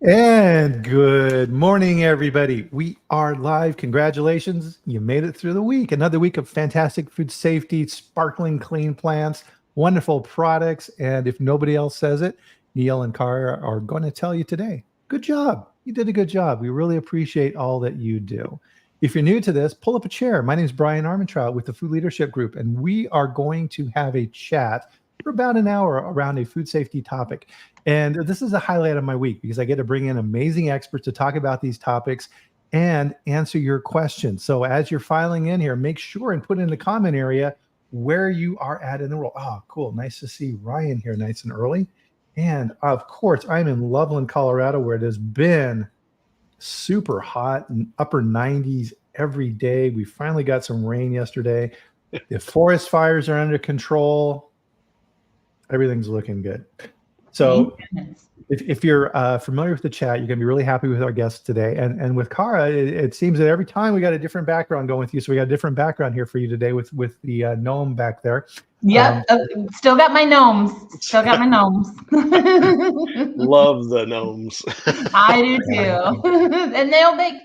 And good morning, everybody. We are live. Congratulations. You made it through the week. Another week of fantastic food safety, sparkling clean plants, wonderful products. And if nobody else says it, Neil and Kara are going to tell you today. Good job. You did a good job. We really appreciate all that you do. If you're new to this, pull up a chair. My name is Bryan Armentrout with the Food Leadership Group, and we are going to have a chat for about an hour around a food safety topic. And this is a highlight of my week because I get to bring in amazing experts to talk about these topics and answer your questions. So as you're filing in here, make sure and put in the comment area where you are at in the world. Oh, cool. Nice to see Ryan here nice and early. And of course, I'm in Loveland, Colorado, where it has been super hot and upper 90s every day. We finally got some rain yesterday. The forest fires are under control. Everything's looking good. So if you're familiar with the chat, you're going to be really happy with our guests today. And with Kara, it seems that every time we got a different background going with you. So we got a different background here for you today with the gnome back there. Yep. Still got my gnomes. Still got my gnomes. Love the gnomes. I do too. And they'll make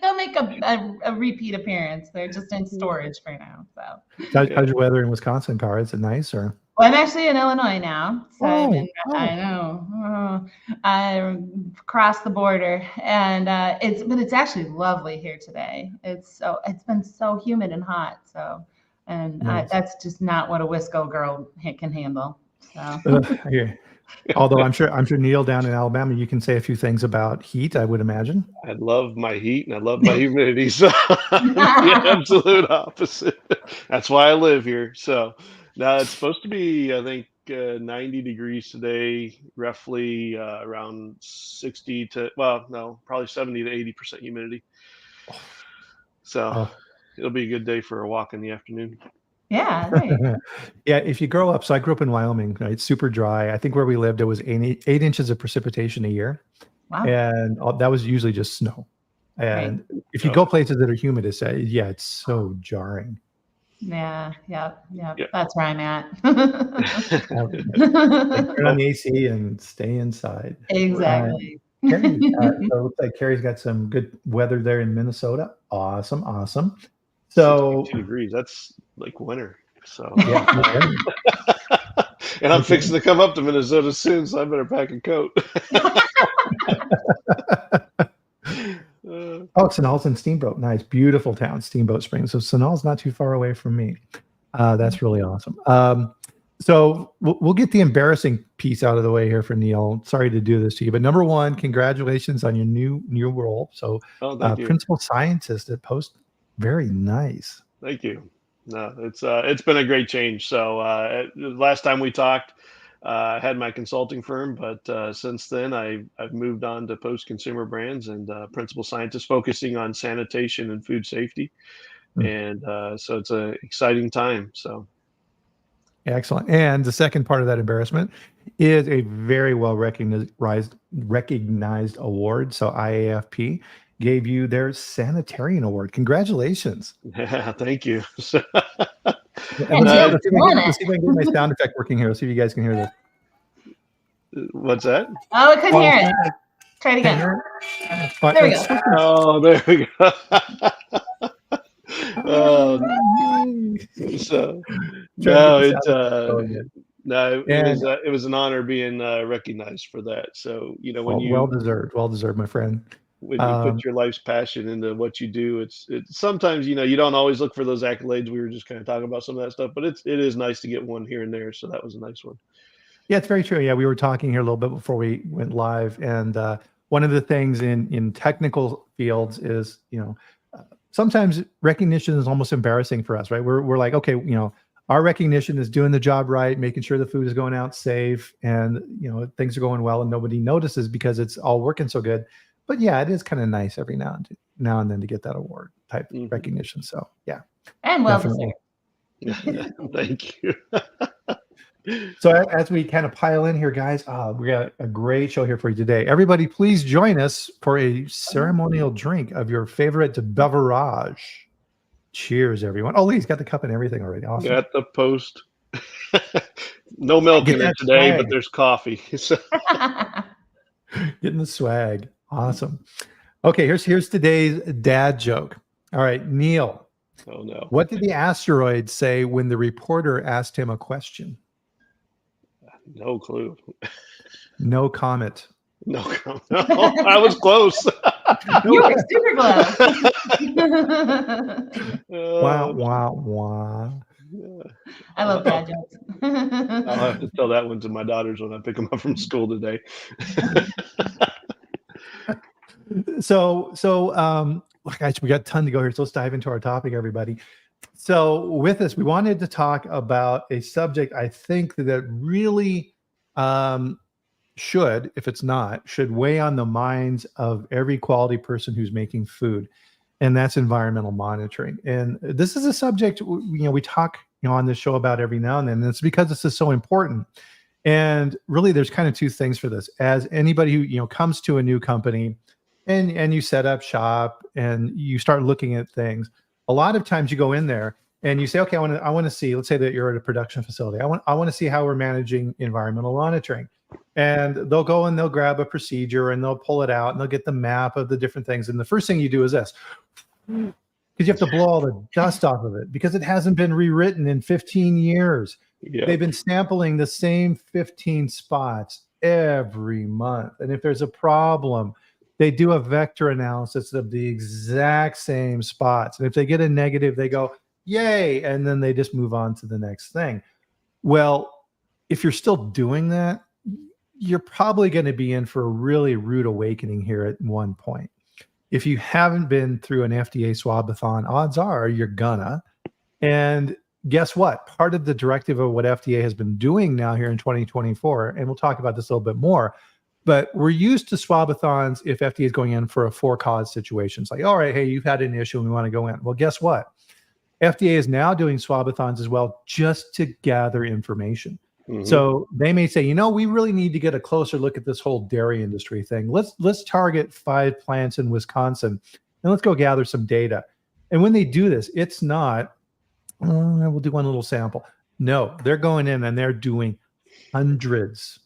a repeat appearance. They're just in storage for now. So how's your weather in Wisconsin, Kara? Is it nice or? Well, I'm actually in Illinois now. So I know. I crossed the border, and it's actually lovely here today. It's been so humid and hot. So, and nice. That's just not what a Wisco girl can handle. So. Yeah. Although I'm sure Neil down in Alabama, you can say a few things about heat, I would imagine. I love my heat and I love my humidity. So I'm the absolute opposite. That's why I live here. So now it's supposed to be, I think, 90 degrees today, roughly around 60 to, well, no, probably 70 to 80% humidity. So it'll be a good day for a walk in the afternoon. Yeah. Right. Yeah. If you grow up, so I grew up in Wyoming, right? Super dry. I think where we lived, it was 8 inches of precipitation a year. Wow. And that was usually just snow. And if you go places that are humid, it's so jarring. Yeah. Yep. That's where I'm at. Turn on the AC and stay inside. Exactly. Carrie, so it looks like Carrie's got some good weather there in Minnesota. Awesome. So 62 degrees, that's like winter. So yeah. And I'm fixing to come up to Minnesota soon, so I better pack a coat. Sunol's in Steamboat. Nice, beautiful town, Steamboat Springs. So Sunol's not too far away from me. That's really awesome. So we'll get the embarrassing piece out of the way here for Neil. Sorry to do this to you, but number one, congratulations on your new role. So principal scientist at Post. Very nice. Thank you. No, it's been a great change. So last time we talked, I had my consulting firm, but since then I've moved on to Post Consumer Brands and principal scientist focusing on sanitation and food safety. And so it's an exciting time. So excellent. And the second part of that embarrassment is a very well recognized award. So IAFP gave you their Sanitarian Award. Congratulations. Yeah, thank you. Let's see if I can get my sound effect working here. Let's see if you guys can hear this. What's that? Oh, I couldn't hear it. Try it again. There we go. Oh, there we go. It was an honor being recognized for that. So when well deserved, my friend. When you put your life's passion into what you do, it's sometimes you don't always look for those accolades. We were just kind of talking about some of that stuff, but it is nice to get one here and there. So that was a nice one. Yeah, it's very true. Yeah, we were talking here a little bit before we went live, and one of the things in technical fields is sometimes recognition is almost embarrassing for us, right? We're like, okay, our recognition is doing the job right, making sure the food is going out safe, and things are going well, and nobody notices because it's all working so good. But yeah, it is kind of nice every now and then to get that award type recognition. So yeah, and well deserved. Thank you. So as we kind of pile in here, guys, we got a great show here for you today. Everybody, please join us for a ceremonial drink of your favorite beverage. Cheers, everyone. Oh, he's got the cup and everything already. Awesome. Got the Post. No milk in it today, but there's coffee. Getting the swag. Awesome. Okay, here's today's dad joke. All right, Neil. Oh no. What did the asteroid say when the reporter asked him a question? No clue. No comment. No, I was close. You were super close. Wah, wah, wah. I love dad jokes. I'll have to tell that one to my daughters when I pick them up from school today. Guys, we got a ton to go here, so let's dive into our topic, everybody. So with this, we wanted to talk about a subject I think that really should, if it's not, should weigh on the minds of every quality person who's making food, and that's environmental monitoring. And this is a subject we talk on this show about every now and then, and it's because this is so important. And really, there's kind of two things for this. As anybody who comes to a new company, and you set up shop and you start looking at things, a lot of times you go in there and you say, okay, I want to see. Let's say that you're at a production facility. I want to see how we're managing environmental monitoring. And they'll go and they'll grab a procedure and they'll pull it out and they'll get the map of the different things. And the first thing you do is this, because you have to blow all the dust off of it because it hasn't been rewritten in 15 years. Yeah. They've been sampling the same 15 spots every month. And if there's a problem, they do a vector analysis of the exact same spots. And if they get a negative, they go, yay. And then they just move on to the next thing. Well, if you're still doing that, you're probably going to be in for a really rude awakening here at one point. If you haven't been through an FDA swabathon, odds are you're gonna. And guess what? Part of the directive of what FDA has been doing now here in 2024, and we'll talk about this a little bit more, but we're used to swabathons if FDA is going in for a for-cause situation. It's like, all right, hey, you've had an issue and we want to go in. Well, guess what? FDA is now doing swabathons as well just to gather information. Mm-hmm. So they may say, we really need to get a closer look at this whole dairy industry thing. Let's target 5 plants in Wisconsin and let's go gather some data. And when they do this, it's not, we'll do one little sample. No, they're going in and they're doing hundreds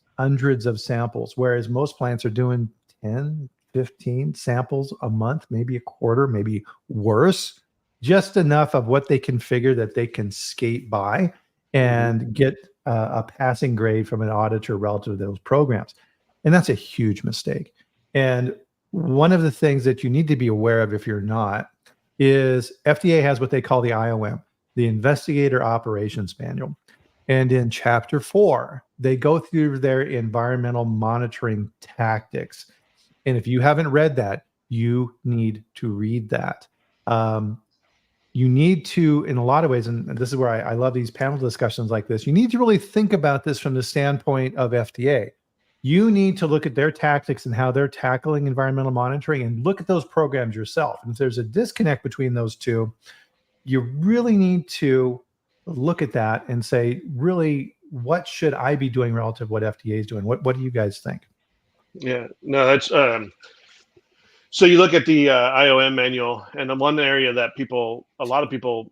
of samples, whereas most plants are doing 10, 15 samples a month, maybe a quarter, maybe worse, just enough of what they can figure that they can skate by and get a passing grade from an auditor relative to those programs. And that's a huge mistake. And one of the things that you need to be aware of if you're not is FDA has what they call the IOM, the Investigator Operations Manual. And in Chapter 4, they go through their environmental monitoring tactics. And if you haven't read that, you need to read that. You need to, in a lot of ways, and this is where I love these panel discussions like this, you need to really think about this from the standpoint of FDA. You need to look at their tactics and how they're tackling environmental monitoring and look at those programs yourself. And if there's a disconnect between those two, you really need to look at that and say, really, what should I be doing relative to what FDA is doing? What do you guys think? Yeah, no, that's so you look at the IOM manual, and the one area that a lot of people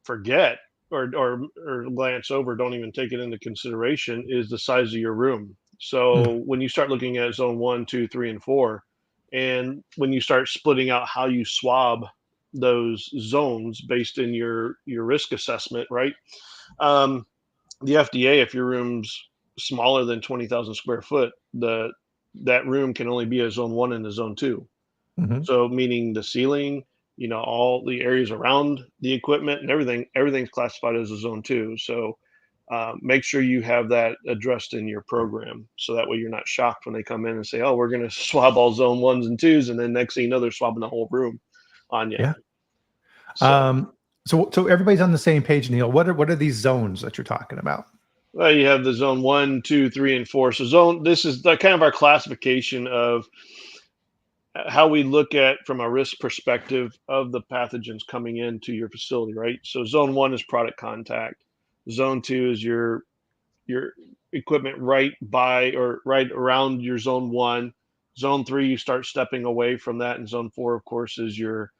forget or glance over, don't even take it into consideration, is the size of your room. So when you start looking at zone 1, 2, 3, and 4, and when you start splitting out how you swab those zones based in your risk assessment, right? The FDA, if your room's smaller than 20,000 square foot, that room can only be a zone 1 and a zone 2. Mm-hmm. So meaning the ceiling, all the areas around the equipment and everything's classified as a zone 2. So make sure you have that addressed in your program. So that way you're not shocked when they come in and say, oh, we're going to swab all zone 1s and 2s. And then next thing you know, they're swabbing the whole room on you. Yeah. So everybody's on the same page, Neil. What are these zones that you're talking about? Well, you have the zone 1, 2, 3, and 4. So this is kind of our classification of how we look at from a risk perspective of the pathogens coming into your facility, right? So zone 1 is product contact. Zone 2 is your equipment right by or right around your zone 1. Zone 3, you start stepping away from that. And zone 4, of course, is your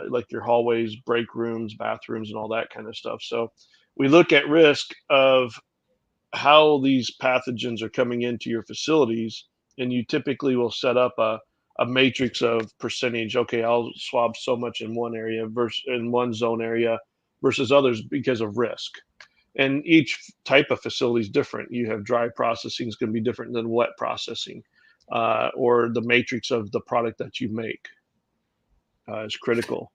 like your hallways, break rooms, bathrooms, and all that kind of stuff. So we look at risk of how these pathogens are coming into your facilities, and you typically will set up a a matrix of percentage. Okay, I'll swab so much in one area versus in one zone area versus others because of risk. And each type of facility is different. You have dry processing is going to be different than wet processing, or the matrix of the product that you make is critical.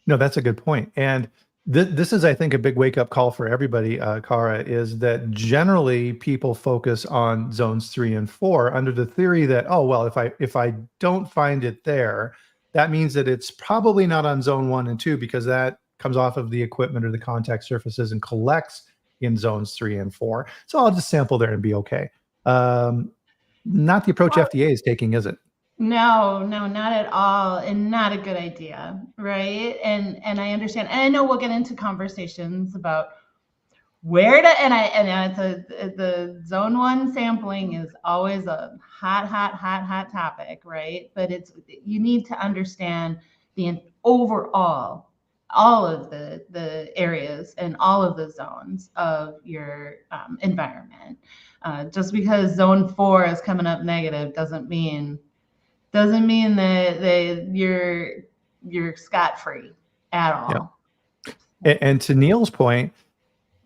No, that's a good point. And this is, I think, a big wake-up call for everybody, Kara, is that generally people focus on zones 3 and 4 under the theory that, oh, well, if I don't find it there, that means that it's probably not on zone 1 and 2 because that comes off of the equipment or the contact surfaces and collects in zones 3 and 4. So I'll just sample there and be okay. Not the approach FDA is taking, is it? No, not at all, and not a good idea, right? And I understand, and I know we'll get into conversations about where to, and the zone 1 sampling is always a hot topic, right? But you need to understand the overall, all of the areas and all of the zones of your environment. Just because zone 4 is coming up negative doesn't mean that you're scot-free at all. Yeah. And to Neil's point,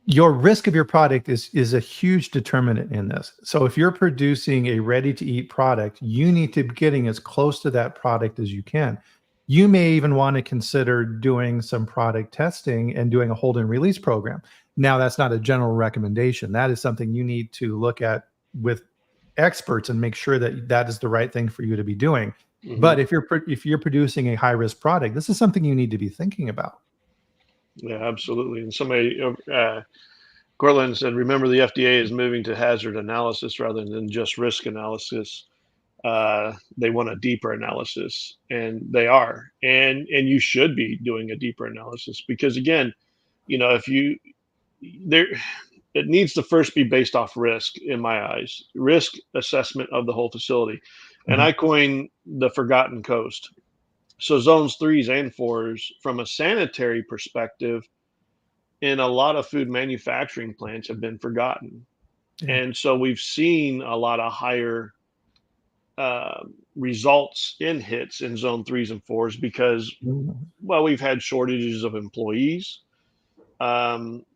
your risk of your product is a huge determinant in this. So if you're producing a ready-to-eat product, you need to be getting as close to that product as you can. You may even want to consider doing some product testing and doing a hold and release program. Now, that's not a general recommendation. That is something you need to look at with experts and make sure that that is the right thing for you to be doing. Mm-hmm. But if you're producing a high risk product, this is something you need to be thinking about. Yeah, absolutely. And somebody, Cortland said, remember the FDA is moving to hazard analysis rather than just risk analysis. They want a deeper analysis, and they are, and you should be doing a deeper analysis because again, it needs to first be based off risk in my eyes, risk assessment of the whole facility. And I coined the forgotten coast. So zones 3s and 4s from a sanitary perspective in a lot of food manufacturing plants have been forgotten. And so we've seen a lot of higher results in hits in zone 3s and 4s because, well, we've had shortages of employees.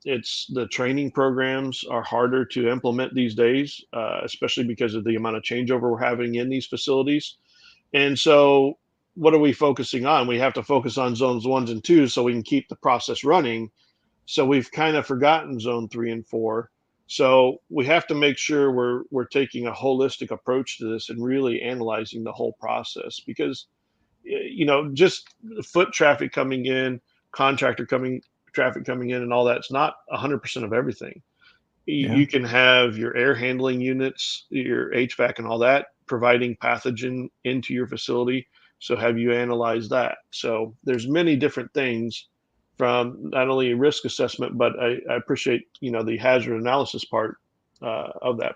It's the training programs are harder to implement these days, especially because of the amount of changeover we're having in these facilities. And so what are we focusing on? We have to focus on zones 1s and 2s so we can keep the process running. So we've kind of forgotten zone 3 and 4. So we have to make sure we're taking a holistic approach to this and really analyzing the whole process because, just foot traffic coming in, traffic coming in and all that's not 100% of everything. You can have your air handling units, your HVAC and all that providing pathogen into your facility. So have you analyzed that? So there's many different things from not only a risk assessment, but I appreciate, the hazard analysis part of that.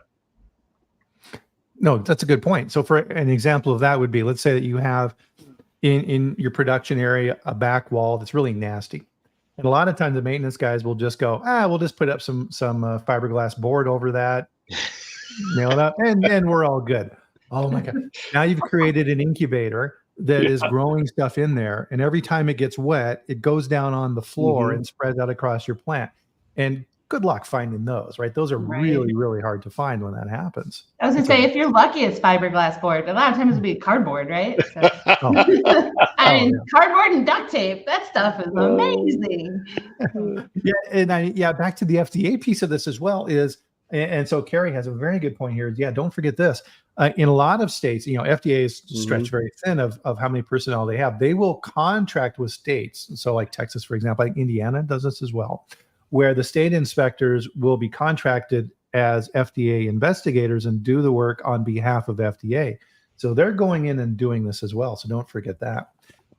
No, that's a good point. So for an example of that would be, let's say that you have in your production area, a back wall that's really nasty. And a lot of times the maintenance guys will just go, we'll just put up some fiberglass board over that, nail it up, and then we're all good. Oh my God. Now you've created an incubator that is growing stuff in there. And every time it gets wet, it goes down on the floor and spreads out across your plant. And good luck finding those, right? Those are really, really hard to find when that happens. I was going to say, if you're lucky, it's fiberglass board. A lot of times it'll be cardboard, right? So. Cardboard and duct tape, that stuff is amazing. Back to the FDA piece of this as well is, and so Carrie has a very good point here. Don't forget this. In a lot of states, FDA is stretched very thin of how many personnel they have. They will contract with states. So like Texas, for example, like Indiana does this as well, where the state inspectors will be contracted as FDA investigators and do the work on behalf of FDA. So they're going in and doing this as well. So don't forget that.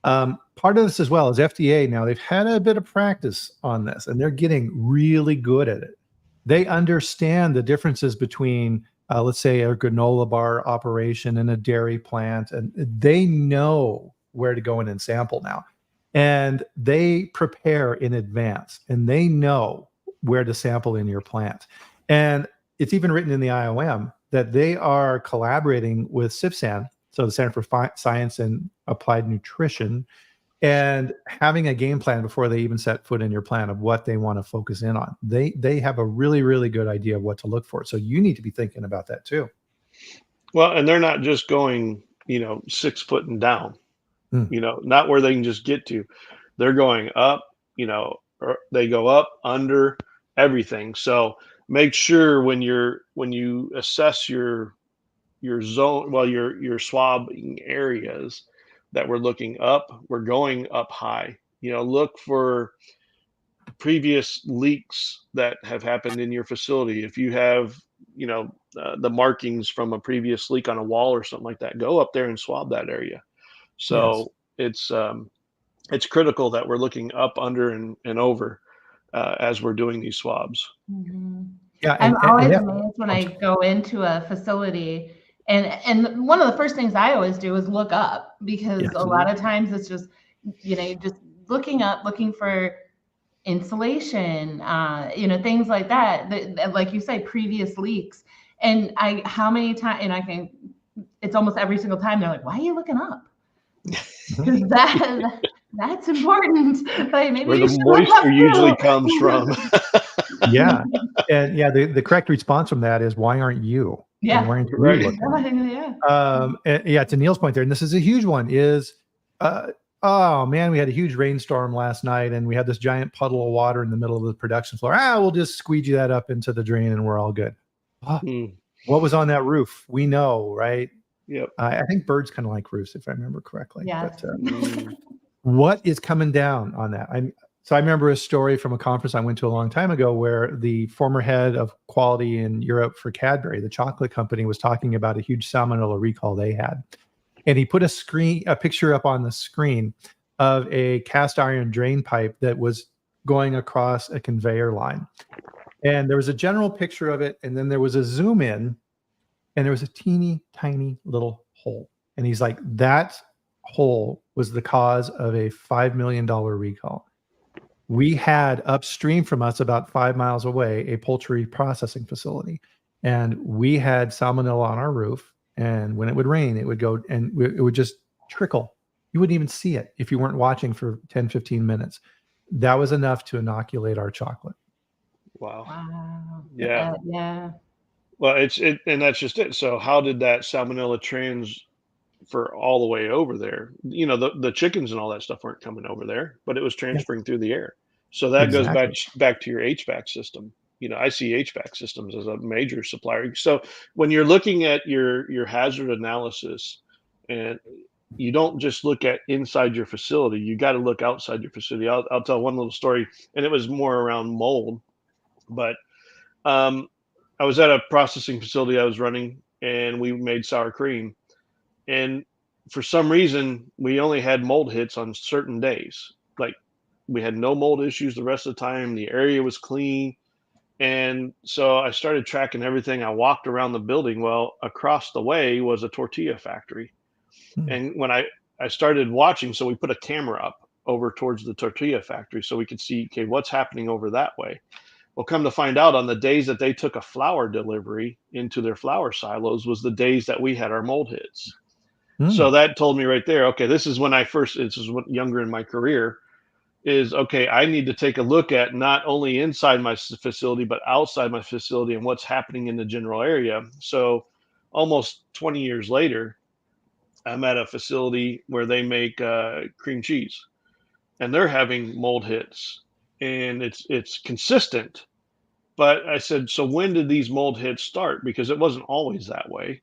Part of this as well is FDA now, they've had a bit of practice on this and they're getting really good at it. They understand the differences between, let's say, a granola bar operation and a dairy plant, and they know where to go in and sample now. And they prepare in advance and they know where to sample in your plant. And it's even written in the IOM that they are collaborating with CIFSAN So the Center for Science and Applied Nutrition, and having a game plan before they even set foot in your plan of what they want to focus in on. They have a really, really good idea of what to look for. So you need to be thinking about that too. Well, and they're not just going, 6 foot and down, Mm. not where they can just get to. They're going up, or they go up, under, everything. So make sure when you assess your zone, well, your swabbing areas, that we're looking up, we're going up high. Look for previous leaks that have happened in your facility. If you have, the markings from a previous leak on a wall or something like that, go up there and swab that area. Yes. So it's critical that we're looking up, under, and over as we're doing these swabs. Mhm. Yeah. I'm always if- amazed when I go into a facility, and one of the first things I always do is look up, because Yes. a lot of times it's just, just looking up, looking for insulation, things like that, like you say, previous leaks. And how many times, and it's almost every single time they're like, why are you looking up? Because that's important. Like, maybe Where you the should look up moisture usually too. comes from. Yeah. And the correct response from that is, why aren't you? Yeah. And why aren't you Right. looking? Yeah. And to Neil's point there, and this is a huge one, is oh man, we had a huge rainstorm last night, and we had this giant puddle of water in the middle of the production floor. We'll just squeegee that up into the drain and we're all good. What was on that roof? We know, right? Yep. I think birds kind of like roofs, if I remember correctly. Yes. But what is coming down on that? So I remember a story from a conference I went to a long time ago, where the former head of quality in Europe for Cadbury, the chocolate company, was talking about a huge salmonella recall they had. And he put a picture up on the screen of a cast iron drain pipe that was going across a conveyor line. And there was a general picture of it, and then there was a zoom in, and there was a teeny tiny little hole. And he's like, that hole was the cause of a $5 million recall. We had upstream from us, about 5 miles away, a poultry processing facility, and we had salmonella on our roof. And when it would rain, it would go and it would just trickle. You wouldn't even see it if you weren't watching for 10, 15 minutes. That was enough to inoculate our chocolate. Wow. Wow. Yeah. Yeah. Well, and that's just it. So how did that salmonella transfer all the way over there? The chickens and all that stuff weren't coming over there, but it was transferring through the air. So that goes back to your HVAC system. I see HVAC systems as a major supplier. So when you're looking at your hazard analysis, and you don't just look at inside your facility, you got to look outside your facility. I'll tell one little story, and it was more around mold, but I was at a processing facility I was running, and we made sour cream. And for some reason, we only had mold hits on certain days. Like, we had no mold issues the rest of the time. The area was clean. And so I started tracking everything. I walked around the building. Well, across the way was a tortilla factory. And when I started watching, so we put a camera up over towards the tortilla factory so we could see, okay, what's happening over that way. Well, come to find out, on the days that they took a flour delivery into their flour silos was the days that we had our mold hits. So that told me right there, okay, this is younger in my career, is okay, I need to take a look at not only inside my facility, but outside my facility and what's happening in the general area. So almost 20 years later, I'm at a facility where they make cream cheese, and they're having mold hits, and it's consistent. But I said, so when did these mold hits start? Because it wasn't always that way.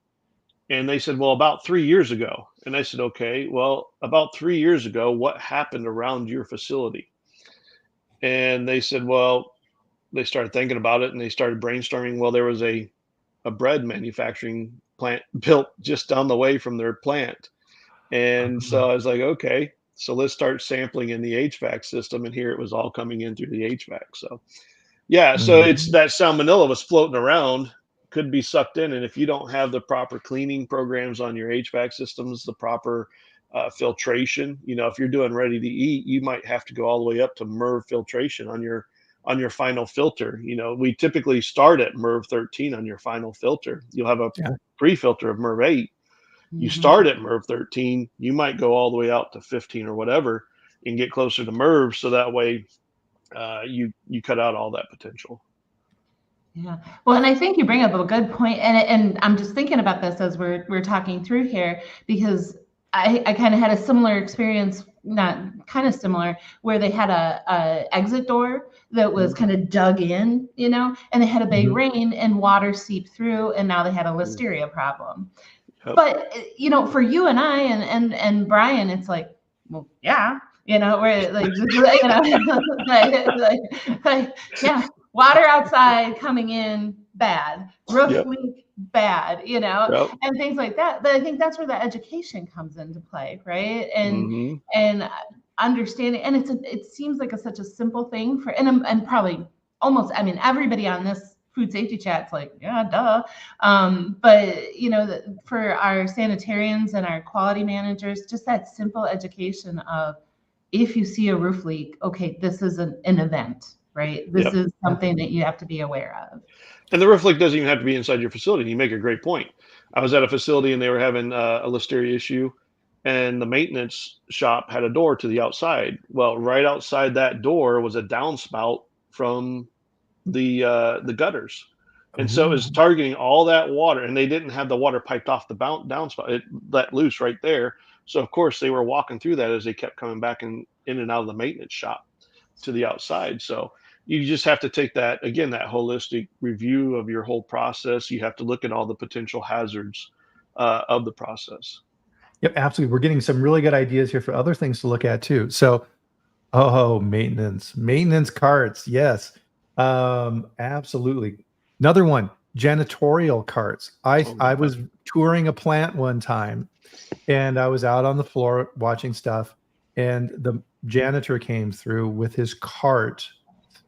And they said, well, about 3 years ago. And I said, okay, well, about 3 years ago, what happened around your facility? And they said, well, they started thinking about it, and they started brainstorming. Well, there was a bread manufacturing plant built just down the way from their plant. And so I was like, okay, so let's start sampling in the HVAC system. And here it was all coming in through the HVAC. So yeah, so it's that salmonella was floating around, could be sucked in. And if you don't have the proper cleaning programs on your HVAC systems, the proper filtration, if you're doing ready to eat, you might have to go all the way up to MERV filtration on your final filter. We typically start at MERV 13 on your final filter. You'll have a pre-filter of MERV 8. You start at MERV 13, you might go all the way out to 15 or whatever and get closer to MERV, so that way you cut out all that potential. Yeah. Well, and I think you bring up a good point, and I'm just thinking about this as we're talking through here, because I kind of had a similar experience, not kind of similar, where they had a exit door that was kind of dug in, and they had a big rain and water seeped through, and now they had a listeria problem. Yep. But for you and I and Brian, it's like, well, yeah, we're like, yeah, water outside coming in bad, roof leak bad, and things like that. But I think that's where the education comes into play, right? And understanding, and it seems like such a simple thing and probably almost, I mean, everybody on this food safety chat's like, yeah, duh. But for our sanitarians and our quality managers, just that simple education of, if you see a roof leak, okay, this is an event, right? This is something that you have to be aware of. And the roof leak doesn't even have to be inside your facility. You make a great point. I was at a facility and they were having a listeria issue, and the maintenance shop had a door to the outside. Well, right outside that door was a downspout from the gutters. And so it was targeting all that water, and they didn't have the water piped off the downspout. It let loose right there. So of course they were walking through that as they kept coming back in and out of the maintenance shop to the outside. So you just have to take that holistic review of your whole process. You have to look at all the potential hazards of the process. Yep, absolutely. We're getting some really good ideas here for other things to look at too. So, maintenance carts. Yes, absolutely. Another one, janitorial carts. I was touring a plant one time, and I was out on the floor watching stuff, and the janitor came through with his cart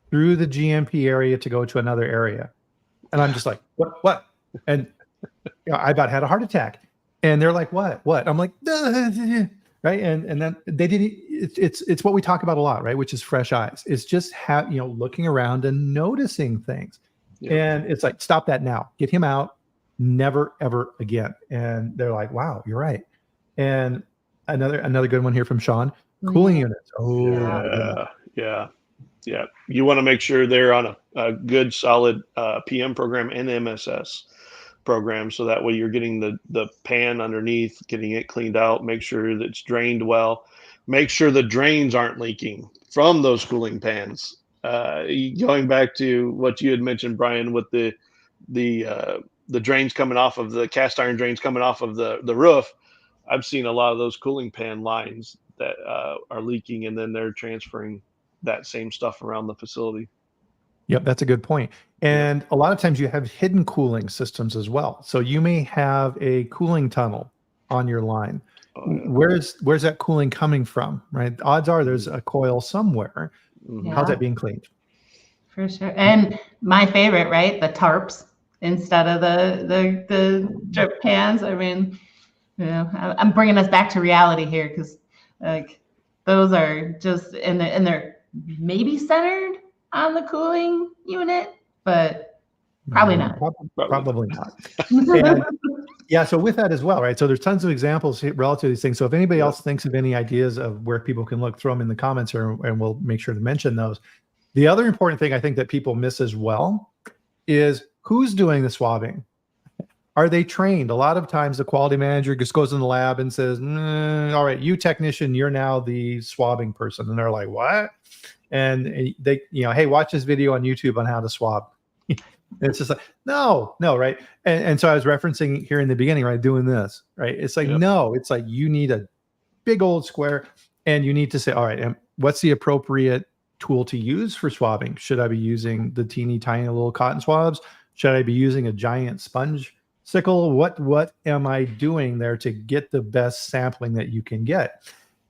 through the GMP area to go to another area. And I'm just like, what? And I about had a heart attack. And they're like, what? I'm like, right? And then they didn't, it's what we talk about a lot, right? Which is fresh eyes. It's just looking around and noticing things. Yeah. And it's like, stop that now. Get him out. Never, ever again. And they're like, wow, you're right. And another good one here from Sean, cooling units. Yeah. You want to make sure they're on a good, solid PM program and MSS program, so that way you're getting the pan underneath, getting it cleaned out, make sure that it's drained well, make sure the drains aren't leaking from those cooling pans. Going back to what you had mentioned, Brian, with the drains coming off of the cast iron drains coming off of the roof, I've seen a lot of those cooling pan lines that are leaking, and then they're transferring that same stuff around the facility. Yep, that's a good point. And a lot of times you have hidden cooling systems as well. So you may have a cooling tunnel on your line. Where's that cooling coming from, right? Odds are there's a coil somewhere. Yeah. How's that being cleaned? For sure. And my favorite, right? The tarps instead of the drip pans. I mean, I'm bringing us back to reality here, because like those are just, and they're maybe centered on the cooling unit, but probably not. Probably not. And, yeah. So with that as well, right? So there's tons of examples relative to these things. So if anybody else thinks of any ideas of where people can look, throw them in the comments, and we'll make sure to mention those. The other important thing I think that people miss as well is who's doing the swabbing. Are they trained? A lot of times the quality manager just goes in the lab and says, all right, you technician, you're now the swabbing person. And they're like, what? And they, hey, watch this video on YouTube on how to swab. It's just like, no, right? And so I was referencing here in the beginning, right, doing this, right? It's like, no, it's like you need a big old square, and you need to say, all right, what's the appropriate tool to use for swabbing? Should I be using the teeny tiny little cotton swabs? Should I be using a giant sponge sickle? What am I doing there to get the best sampling that you can get?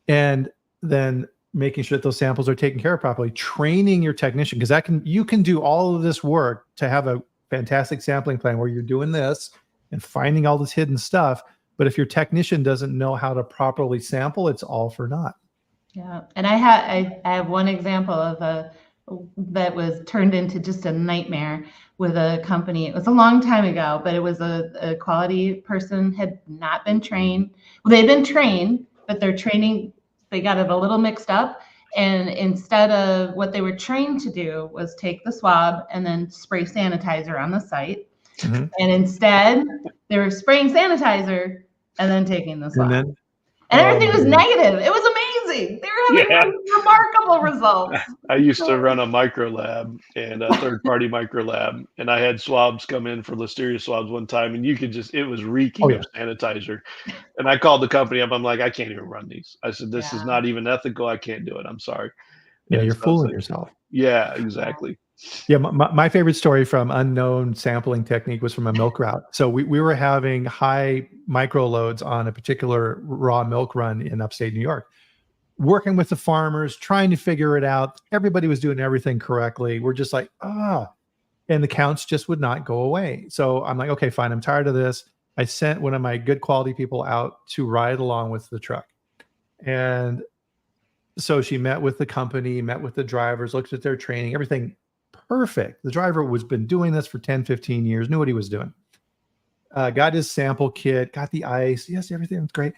And then making sure that those samples are taken care of properly, training your technician, because you can do all of this work to have a fantastic sampling plan where you're doing this and finding all this hidden stuff. But if your technician doesn't know how to properly sample, it's all for naught. Yeah. And I have one example of that was turned into just a nightmare with a company. It was a long time ago, but it was a quality person had not been trained. Well, they'd been trained, but their training, they got it a little mixed up. And instead of what they were trained to do was take the swab and then spray sanitizer on the site. Mhm. And instead, they were spraying sanitizer and then taking the swab. And then, And everything oh, was man. negative. It was amazing. They were having Yeah. remarkable results. I used to run a micro lab and a third-party micro lab, and I had swabs come in for listeria swabs one time, and you could just, it was reeking Oh, of sanitizer. And I called the company up. I'm like, I can't even run these. I said, this is Yeah. not even ethical. I can't do it. I'm sorry. Yeah, And you're so I was fooling like, yourself. yeah, exactly. Yeah, my favorite story from unknown sampling technique was from a milk route. So we were having high micro loads on a particular raw milk run in upstate New York, working with the farmers, trying to figure it out. Everybody was doing everything correctly. We're just like, and the counts just would not go away. So I'm like, okay, fine. I'm tired of this. I sent one of my good quality people out to ride along with the truck. And so she met with the company, met with the drivers, looked at their training, everything perfect. The driver was been doing this for 10, 15 years, knew what he was doing. Got his sample kit, got the ice. Yes, everything was great.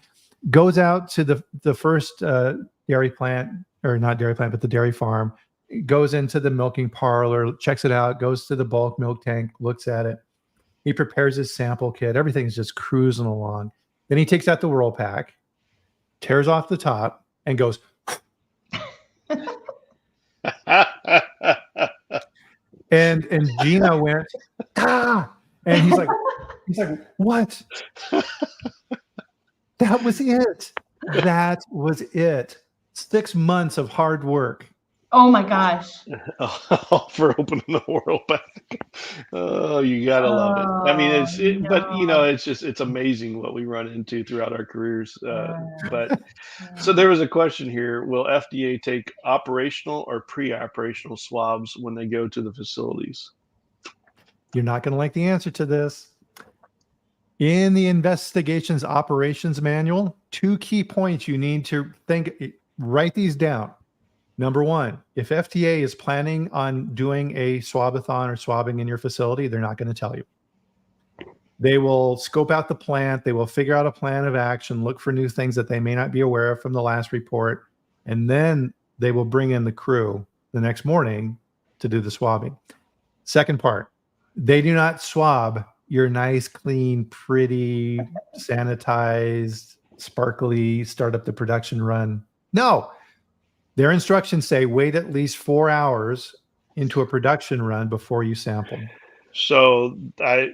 Goes out to the first dairy plant, or not dairy plant, but the dairy farm. Goes into the milking parlor, checks it out, goes to the bulk milk tank, looks at it. He prepares his sample kit. Everything's just cruising along. Then he takes out the whirl pack, tears off the top, and goes, and Gina went, and he's like, what? That was it. That was it. 6 months of hard work. Oh my gosh. For opening the world back. Oh, you gotta love it. I mean, but you know, it's amazing what we run into throughout our careers. But so there was a question here: will FDA take operational or pre-operational swabs when they go to the facilities? You're not going to like the answer to this. In the investigations operations manual, 2 key points you need to write these down. Number 1, if FDA is planning on doing a swabathon or swabbing in your facility, they're not going to tell you. They will scope out the plant. They will figure out a plan of action, look for new things that they may not be aware of from the last report. And then they will bring in the crew the next morning to do the swabbing. Second part, they do not swab your nice, clean, pretty, sanitized, sparkly, start up the production run. No. Their instructions say wait at least 4 hours into a production run before you sample. So I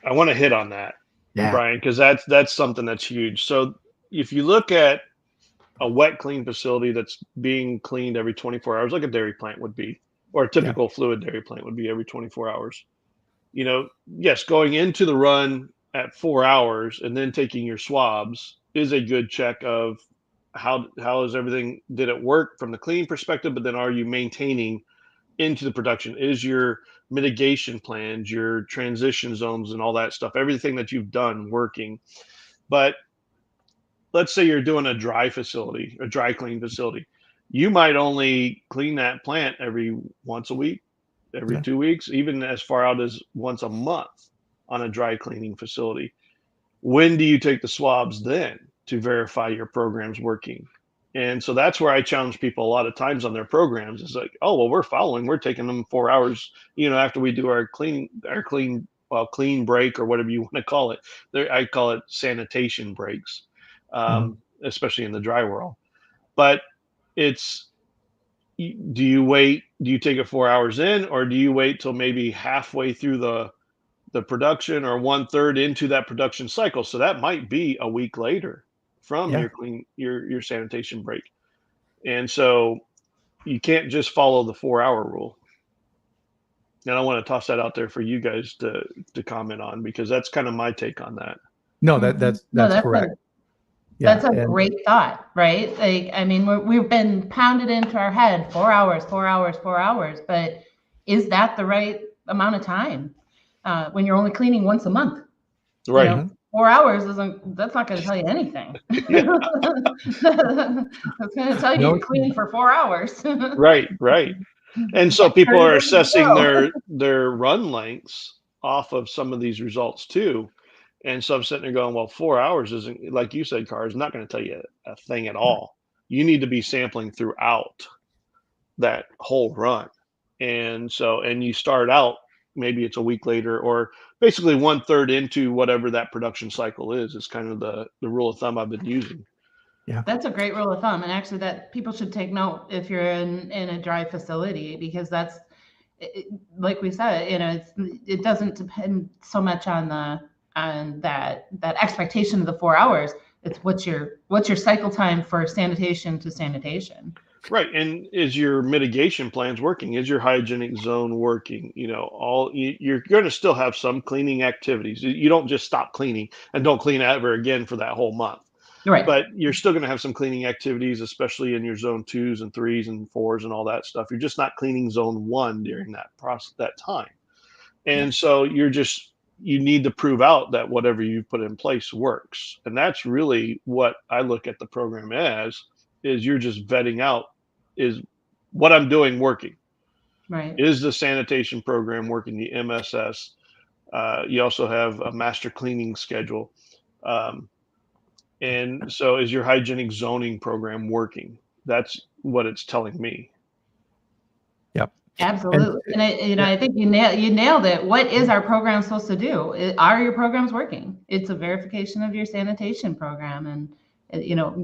want to hit on that, Brian, because that's something that's huge. So if you look at a wet clean facility that's being cleaned every 24 hours, like a dairy plant would be, or a typical fluid dairy plant would be every 24 hours. You know, yes, going into the run at 4 hours and then taking your swabs is a good check of how is everything, did it work from the clean perspective, but then are you maintaining into the production? Is your mitigation plans, your transition zones and all that stuff, everything that you've done working? But let's say you're doing a dry facility, a dry clean facility. You might only clean that plant every once a week, every 2 weeks, even as far out as once a month on a dry cleaning facility. When do you take the swabs then to verify your program's working? And so that's where I challenge people a lot of times on their programs. It's like, oh, well, we're taking them 4 hours, you know, after we do our clean break or whatever you want to call it. I call it sanitation breaks, especially in the dry world. But do you take it 4 hours in, or do you wait till maybe halfway through the production or 1/3 into that production cycle? So that might be a week later from your sanitation break. And so you can't just follow the 4-hour rule. And I want to toss that out there for you guys to comment on, because that's kind of my take on that. No, that's correct. That's a great thought, right? Like, I mean, we've been pounded into our head 4 hours, 4 hours, 4 hours, but is that the right amount of time when you're only cleaning once a month? Right. You know, 4 hours that's not going to tell you anything. That's going to tell you you're cleaning for 4 hours. Right. And so Yeah, people 30 are days to assessing go. their run lengths off of some of these results too. And so I'm sitting there going, well, 4 hours isn't, like you said, Car, is not going to tell you a thing at all. You need to be sampling throughout that whole run. And so, and you start out, maybe it's a week later, or basically 1/3 into whatever that production cycle is kind of the rule of thumb I've been using. Yeah. That's a great rule of thumb. And actually that people should take note if you're in a dry facility, because that's like we said, it doesn't depend so much on that expectation of the 4 hours. It's what's your cycle time for sanitation to sanitation. Right. And is your mitigation plans working? Is your hygienic zone working? You're going to still have some cleaning activities. You don't just stop cleaning and don't clean ever again for that whole month. Right. But you're still going to have some cleaning activities, especially in your zone 2s and 3s and 4s and all that stuff. You're just not cleaning zone 1 during that process, that time. And so you need to prove out that whatever you put in place works. And that's really what I look at the program as, is you're just vetting out, is what I'm doing working? Right. Is the sanitation program working, the MSS? You also have a master cleaning schedule. And so is your hygienic zoning program working? That's what it's telling me. Yep. Absolutely. And I think you nailed it. What is our program supposed to do? Are your programs working? It's a verification of your sanitation program, and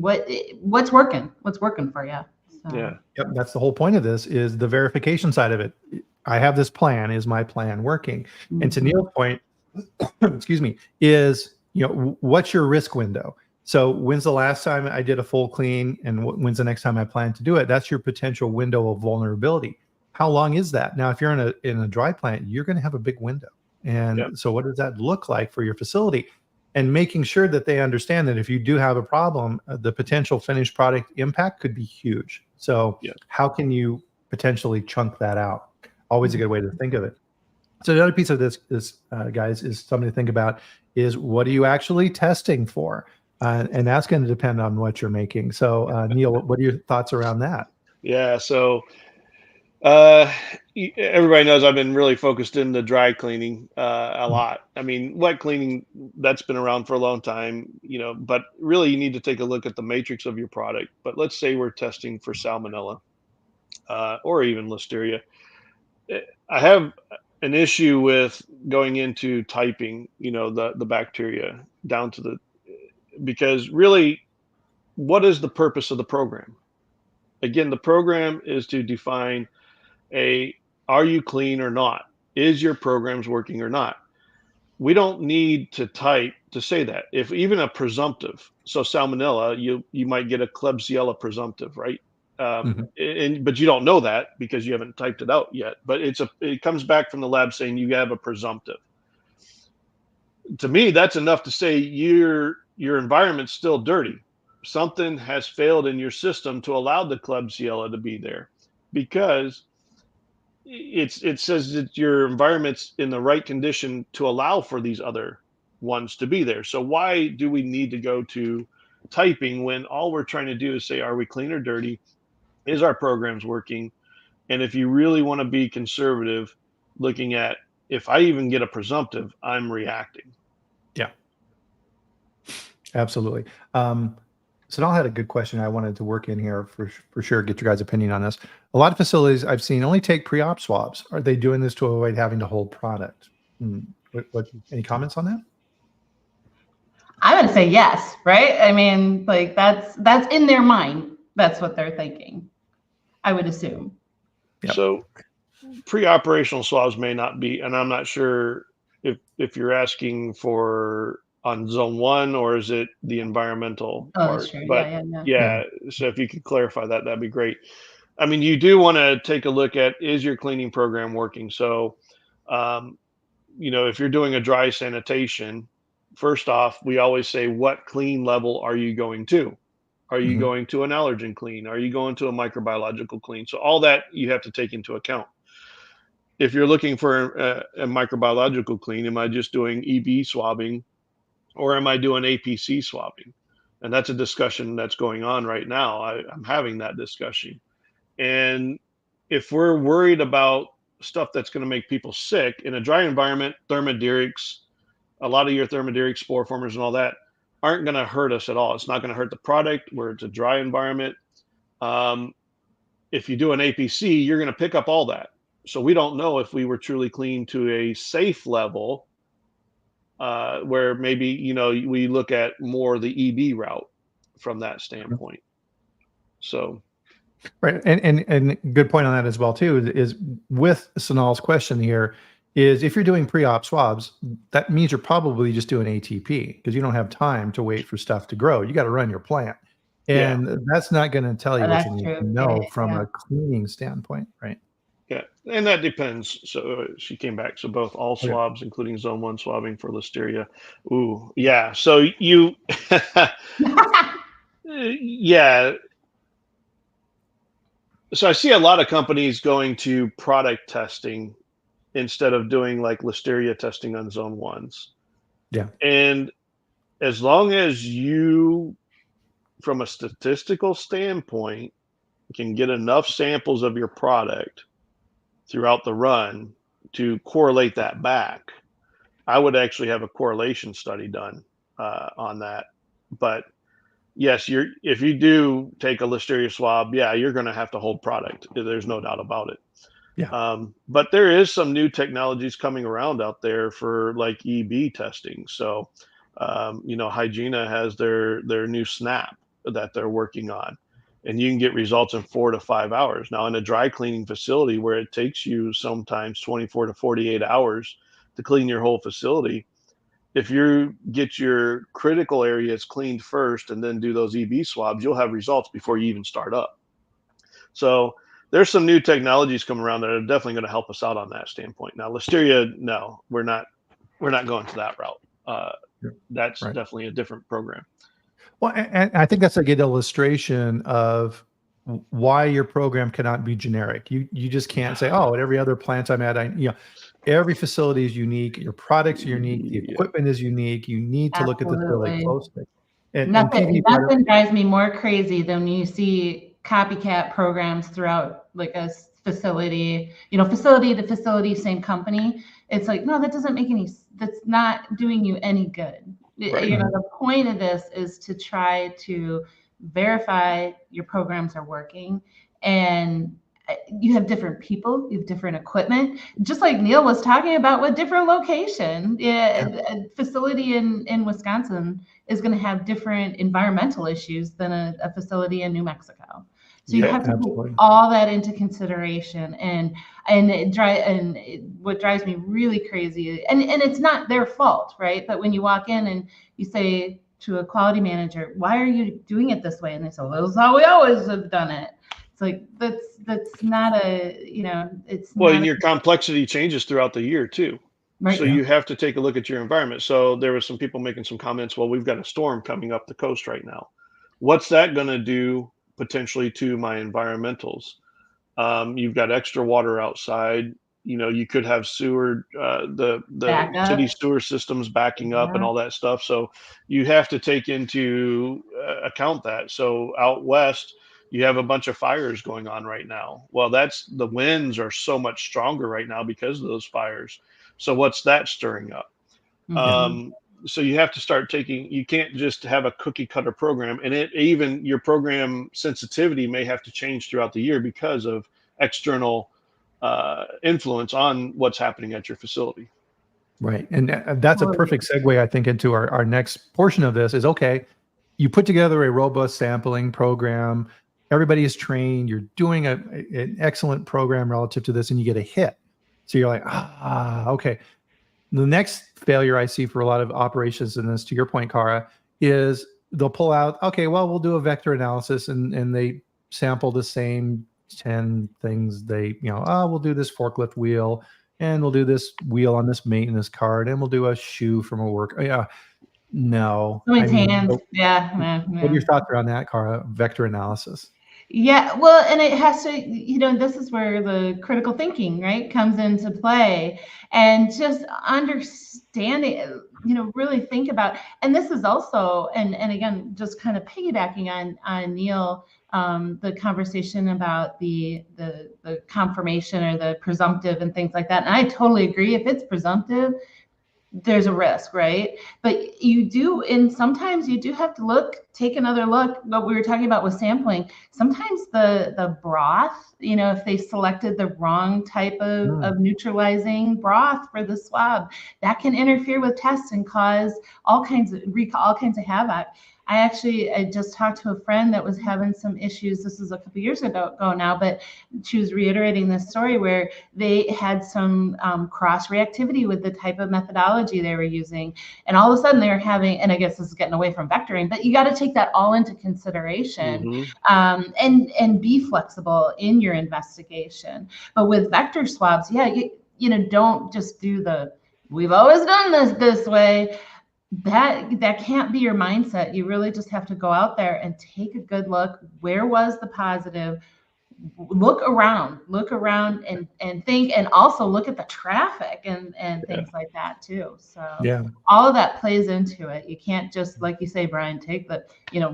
what's working for you. So. Yeah. Yep. That's the whole point of this, is the verification side of it. I have this plan. Is my plan working? And to Neil's point, excuse me, is, what's your risk window? So when's the last time I did a full clean, and when's the next time I plan to do it? That's your potential window of vulnerability. How long is that? Now, if you're in a dry plant, you're going to have a big window. And so what does that look like for your facility? And making sure that they understand that if you do have a problem, the potential finished product impact could be huge. So how can you potentially chunk that out? Always a good way to think of it. So the other piece of this, guys, is something to think about is, what are you actually testing for? And that's going to depend on what you're making. So Neil, what are your thoughts around that? Yeah. So everybody knows I've been really focused in the dry cleaning a lot. I mean, wet cleaning, that's been around for a long time, but really you need to take a look at the matrix of your product. But let's say we're testing for salmonella or even listeria. I have an issue with going into typing, the bacteria down to because really, what is the purpose of the program? Again, the program is to define are you clean or not? Is your programs working or not? We don't need to type to say that. If even a presumptive, so salmonella, you might get a Klebsiella presumptive, right? But you don't know that because you haven't typed it out yet. But it comes back from the lab saying you have a presumptive. To me, that's enough to say your environment's still dirty. Something has failed in your system to allow the Klebsiella to be there, because it says that your environment's in the right condition to allow for these other ones to be there. So why do we need to go to typing when all we're trying to do is say, are we clean or dirty? Is our programs working? And if you really want to be conservative, looking at, if I even get a presumptive, I'm reacting. Yeah, absolutely. So I had a good question I wanted to work in here for sure, get your guys' opinion on this. A lot of facilities I've seen only take pre-op swabs. Are they doing this to avoid having to hold product? Any comments on that? I'm going to say yes, right? I mean, like that's in their mind. That's what they're thinking, I would assume. Yep. So pre-operational swabs may not be, and I'm not sure if you're asking for on zone 1, or is it the environmental part? That's true. But Yeah. so if you could clarify that, that'd be great. I mean, you do want to take a look at, is your cleaning program working? So, if you're doing a dry sanitation, first off, we always say, what clean level are you going to? Are you going to an allergen clean? Are you going to a microbiological clean? So all that you have to take into account. If you're looking for a microbiological clean, am I just doing EB swabbing, or am I doing APC swabbing? And that's a discussion that's going on right now. I'm having that discussion. And if we're worried about stuff that's going to make people sick in a dry environment, thermoderics, a lot of your thermoderic spore formers and all that aren't going to hurt us at all. It's not going to hurt the product where it's a dry environment. If you do an APC, you're going to pick up all that. So we don't know if we were truly clean to a safe level, where maybe, you know, we look at more the EB route from that standpoint. So. Right. And good point on that as well, too, is with Sonal's question here is if you're doing pre-op swabs, that means you're probably just doing ATP because you don't have time to wait for stuff to grow. You got to run your plant. And that's not going to tell you what you need to know from a cleaning standpoint, right? Yeah, and that depends. So she came back. So both all swabs, including zone 1 swabbing for listeria. Ooh, yeah. So you, yeah. So I see a lot of companies going to product testing instead of doing like listeria testing on zone 1s. Yeah. And as long as you, from a statistical standpoint, can get enough samples of your product throughout the run to correlate that back, I would actually have a correlation study done on that. But yes, if you do take a listeria swab, yeah, you're going to have to hold product. There's no doubt about it. Yeah. But there is some new technologies coming around out there for like EB testing. So, you know, Hygiena has their new SNAP that they're working on, and you can get results in 4 to 5 hours. Now, in a dry cleaning facility where it takes you sometimes 24 to 48 hours to clean your whole facility, if you get your critical areas cleaned first and then do those EB swabs, you'll have results before you even start up. So there's some new technologies coming around that are definitely going to help us out on that standpoint. Now, listeria, no, we're not going to that route. That's definitely a different program. Well, and I think that's a good illustration of why your program cannot be generic. You just can't say, oh, at every other plant I'm at, every facility is unique. Your products are unique. The equipment is unique. You need to look at this really closely. And nothing drives me more crazy than when you see copycat programs throughout like a facility, facility to facility, same company. It's like, no, that's not doing you any good. Right. The point of this is to try to verify your programs are working, and you have different people, you have different equipment, just like Neil was talking about with different location. A facility in Wisconsin is going to have different environmental issues than a facility in New Mexico. So you have to take all that into consideration, and what drives me really crazy, and it's not their fault, right? But when you walk in and you say to a quality manager, "Why are you doing it this way?" and they say, "Well, this is how we always have done it." It's like that's not it's well, and your complexity changes throughout the year too. Right. So you have to take a look at your environment. So there were some people making some comments. Well, we've got a storm coming up the coast right now. What's that going to do potentially to my environmentals? You've got extra water outside. You could have sewer, the city sewer systems backing up and all that stuff. So you have to take into account that. So out west, you have a bunch of fires going on right now. Well, the winds are so much stronger right now because of those fires. So what's that stirring up? Mm-hmm. So you have to start you can't just have a cookie cutter program, and even your program sensitivity may have to change throughout the year because of external influence on what's happening at your facility. Right. And that's a perfect segue, I think, into our next portion of this is, okay, you put together a robust sampling program. Everybody is trained. You're doing an excellent program relative to this, and you get a hit. So you're like, okay. The next failure I see for a lot of operations in this, to your point, Kara, is they'll pull out, okay, well, we'll do a vector analysis, and they sample the same 10 things. We'll do this forklift wheel, and we'll do this wheel on this maintenance card, and we'll do a shoe from a work. Yeah, no. What are your thoughts around that, Kara? Vector analysis. Yeah, well, and it has to, this is where the critical thinking, right, comes into play, and just understanding, really think about, and this is also, and again, just kind of piggybacking on Neil, the conversation about the confirmation or the presumptive and things like that. And I totally agree. If it's presumptive, there's a risk, right? But and sometimes you do have to take another look. What we were talking about with sampling, sometimes the broth, if they selected the wrong type of neutralizing broth for the swab, that can interfere with tests and cause all kinds of havoc. I just talked to a friend that was having some issues. This was a couple years ago now, but she was reiterating this story where they had some cross reactivity with the type of methodology they were using. And all of a sudden they were having, and I guess this is getting away from vectoring, but you got to take that all into consideration, and be flexible in your investigation. But with vector swabs, don't just do we've always done this way. That can't be your mindset. You really just have to go out there and take a good look. Where was the positive? Look around and think, and also look at the traffic and things like that too. So all of that plays into it. You can't just, like you say, Bryan, take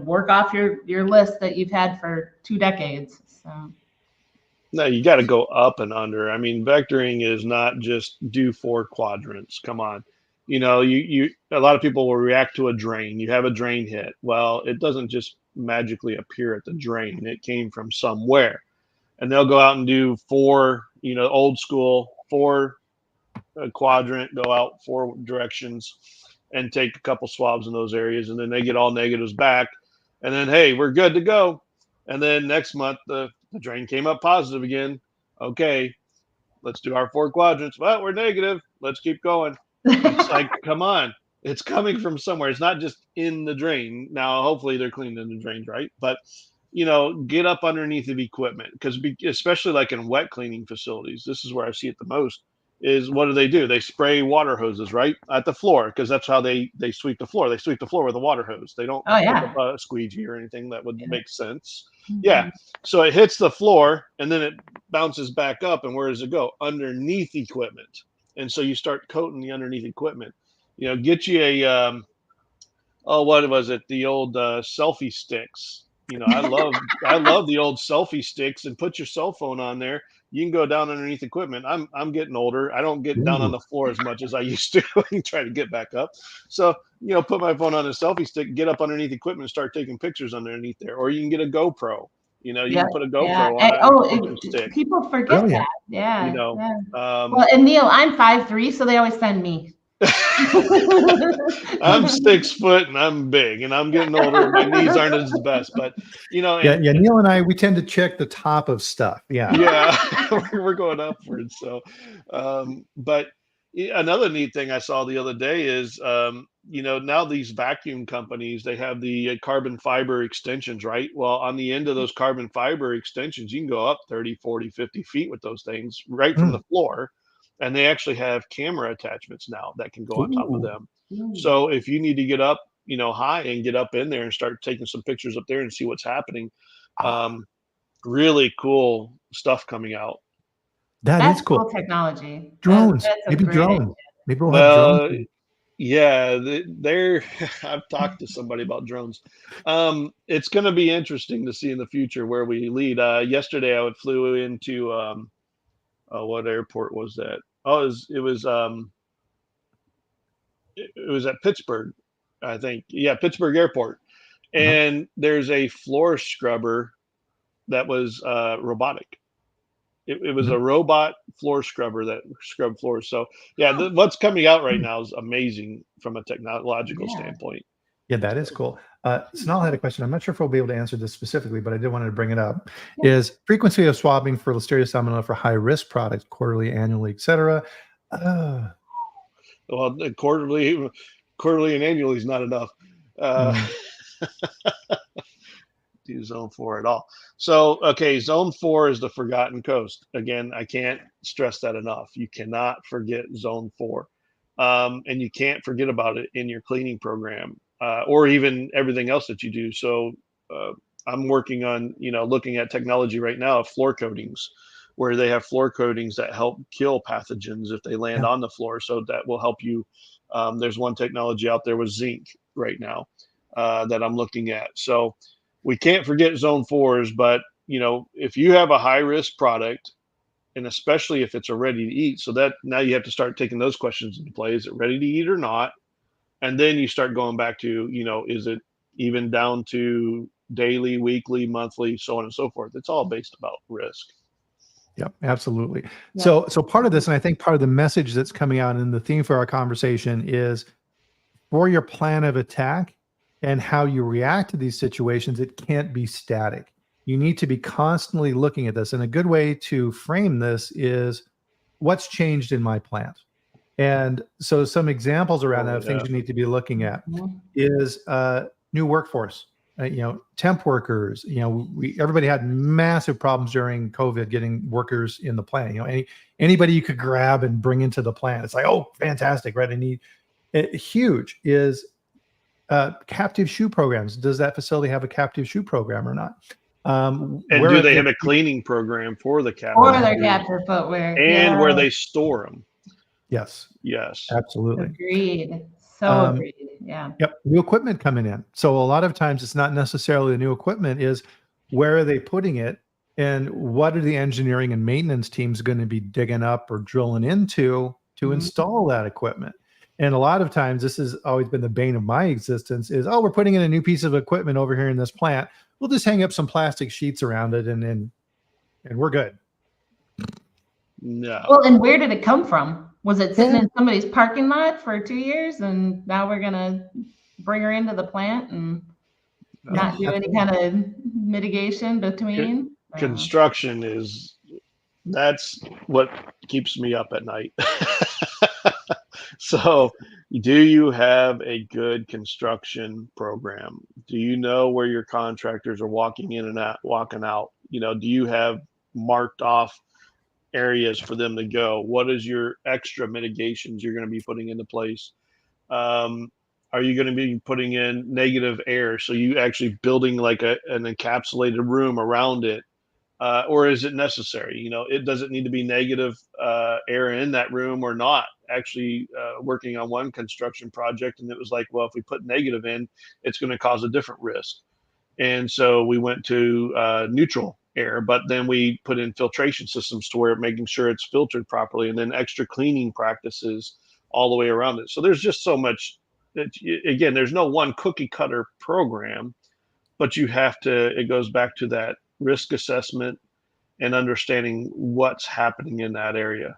work off your list that you've had for 2 decades. So no, you got to go up and under. I mean, vectoring is not just do 4 quadrants. Come on. You a lot of people will react to a drain. You have a drain hit. Well, it doesn't just magically appear at the drain. It came from somewhere. And they'll go out and do 4, old school, 4 quadrant, go out 4 directions and take a couple swabs in those areas. And then they get all negatives back. And then, hey, we're good to go. And then next month, the drain came up positive again. Okay, let's do our 4 quadrants. Well, we're negative. Let's keep going. It's like, come on. It's coming from somewhere. It's not just in the drain. Now, hopefully they're cleaning the drains, right? But get up underneath the equipment, because especially like in wet cleaning facilities, this is where I see it the most, is what do? They spray water hoses right at the floor, because that's how they sweep the floor. They sweep the floor with a water hose. They don't pick up a squeegee or anything. That would make sense. Yeah. So it hits the floor and then it bounces back up. And where does it go? Underneath equipment. And so you start coating the underneath equipment. Get you a what was it? The old selfie sticks. I love the old selfie sticks, and put your cell phone on there. You can go down underneath equipment. I'm getting older. I don't get down on the floor as much as I used to and try to get back up. So, put my phone on a selfie stick, get up underneath equipment and start taking pictures underneath there. Or you can get a GoPro. You can put a GoPro on a stick. People forget that. Yeah. Well, and Neil, I'm 5'3", so they always send me. I'm 6 foot and I'm big and I'm getting older. My knees aren't as best, but Neil and I, we tend to check the top of stuff. We're going upwards. So, but another neat thing I saw the other day is, now these vacuum companies, they have the carbon fiber extensions, right? Well, on the end of those carbon fiber extensions, you can go up 30, 40, 50 feet with those things right from the floor. And they actually have camera attachments now that can go on top of them. So if you need to get up, high and get up in there and start taking some pictures up there and see what's happening, really cool stuff coming out. That's cool technology. Drones, maybe drones. Maybe we'll have drones. Yeah, I've talked to somebody about drones. It's going to be interesting to see in the future where we lead. Yesterday, I flew into what airport was that? Oh, it was at Pittsburgh, I think. Yeah, Pittsburgh Airport. And there's a floor scrubber that was robotic. It was a robot floor scrubber that scrubbed floors. So yeah, what's coming out right now is amazing from a technological standpoint. Yeah, that is cool. Snell had a question. I'm not sure if we'll be able to answer this specifically, but I did want to bring it up. Is frequency of swabbing for Listeria salmonella for high-risk products, quarterly, annually, etc.? Well, quarterly and annually is not enough. Do zone 4 at all. So, okay, zone 4 is the forgotten coast. Again, I can't stress that enough. You cannot forget zone 4. And you can't forget about it in your cleaning program, or even everything else that you do. So I'm working on, looking at technology right now of floor coatings, where they have floor coatings that help kill pathogens if they land Yeah. on the floor. So that will help you. There's one technology out there with zinc right now that I'm looking at. So we can't forget zone fours, but if you have a high risk product, and especially if it's a ready to eat, so that now you have to start taking those questions into play. Is it ready to eat or not? And then you start going back to, is it even down to daily, weekly, monthly, so on and so forth. It's all based about risk. Yep, absolutely. Yeah. So part of this, and I think part of the message that's coming out in the theme for our conversation is for your plan of attack and how you react to these situations, it can't be static. You need to be constantly looking at this. And a good way to frame this is what's changed in my plant. And so some examples around that of things you need to be looking at is new workforce. Temp workers. Everybody had massive problems during COVID getting workers in the plant. Anybody you could grab and bring into the plant. It's like, oh, fantastic, right? I need huge is captive shoe programs. Does that facility have a captive shoe program or not? And do they have a cleaning program for the captive? Or their captive footwear. And where they store them. Yes. Yes. Absolutely. Agreed. So agreed. Yeah. Yep. New equipment coming in. So a lot of times it's not necessarily the new equipment, is where are they putting it and what are the engineering and maintenance teams going to be digging up or drilling into to install that equipment? And a lot of times this has always been the bane of my existence is, we're putting in a new piece of equipment over here in this plant. We'll just hang up some plastic sheets around it and we're good. No. Well, and where did it come from? Was it sitting in somebody's parking lot for 2 years and now we're going to bring her into the plant and not do any kind of mitigation between? Construction that's what keeps me up at night. So do you have a good construction program? Do you know where your contractors are walking in and out, walking out? Do you have marked off areas for them to go? What is your extra mitigations you're going to be putting into place? Are you going to be putting in negative air? So you actually building like an encapsulated room around it? Or is it necessary? It doesn't need to be negative air in that room or not. Actually, working on one construction project, and it was like, well, if we put negative in, it's going to cause a different risk. And so we went to neutral air, but then we put in filtration systems to where making sure it's filtered properly, and then extra cleaning practices all the way around it. So there's just so much that, again, there's no one cookie cutter program, but it goes back to that risk assessment and understanding what's happening in that area.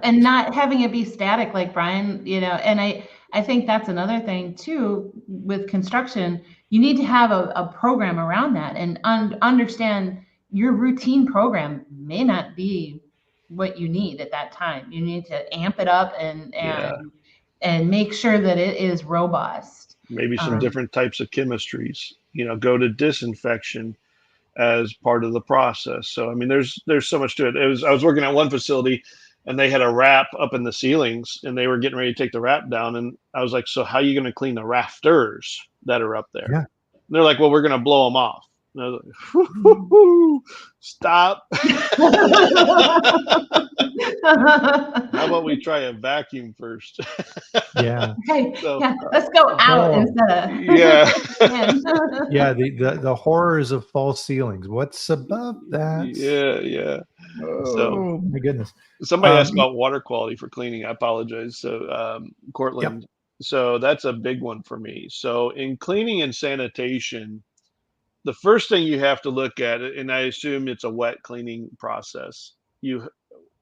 And not having it be static, like Bryan, and I think that's another thing too with construction. You need to have a program around that and understand your routine program may not be what you need at that time. You need to amp it up and make sure that it is robust. Maybe some different types of chemistries, go to disinfection as part of the process. So, I mean, there's so much to it. I was working at one facility and they had a wrap up in the ceilings and they were getting ready to take the wrap down. And I was like, so how are you going to clean the rafters that are up there? Yeah. And they're like, well, we're going to blow them off. And I was like, whoo, stop. How about we try a vacuum first? Yeah. Okay. Let's go out instead of. Yeah. The horrors of false ceilings. What's above that? Yeah. Oh my goodness. Somebody asked about water quality for cleaning. I apologize. So Cortland. Yep. So that's a big one for me. So in cleaning and sanitation, the first thing you have to look at, and I assume it's a wet cleaning process,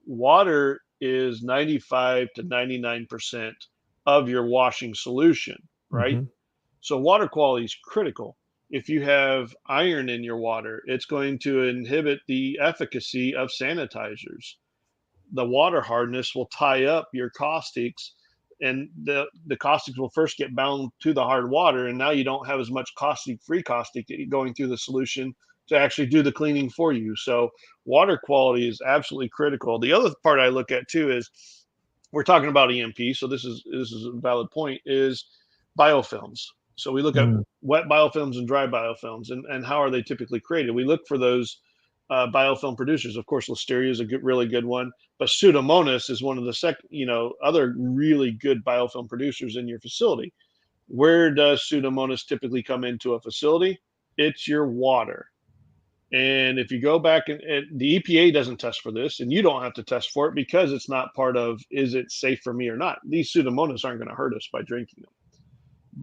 water is 95 to 99% of your washing solution, right? So water quality is critical. If you have iron in your water, it's going to inhibit the efficacy of sanitizers. The water hardness will tie up your caustics, and the caustics will first get bound to the hard water, and now you don't have as much free caustic going through the solution to actually do the cleaning for you. So water quality is absolutely critical. The other part I look at too is, we're talking about EMP, so this is a valid point, is biofilms. So we look at wet biofilms and dry biofilms, and how are they typically created. We look for those biofilm producers. Of course, Listeria is a really good one, but Pseudomonas is one of the other really good biofilm producers in your facility. Where does Pseudomonas typically come into a facility? It's your water. And if you go back and the EPA doesn't test for this, and you don't have to test for it because it's not part of, is it safe for me or not? These Pseudomonas aren't going to hurt us by drinking them.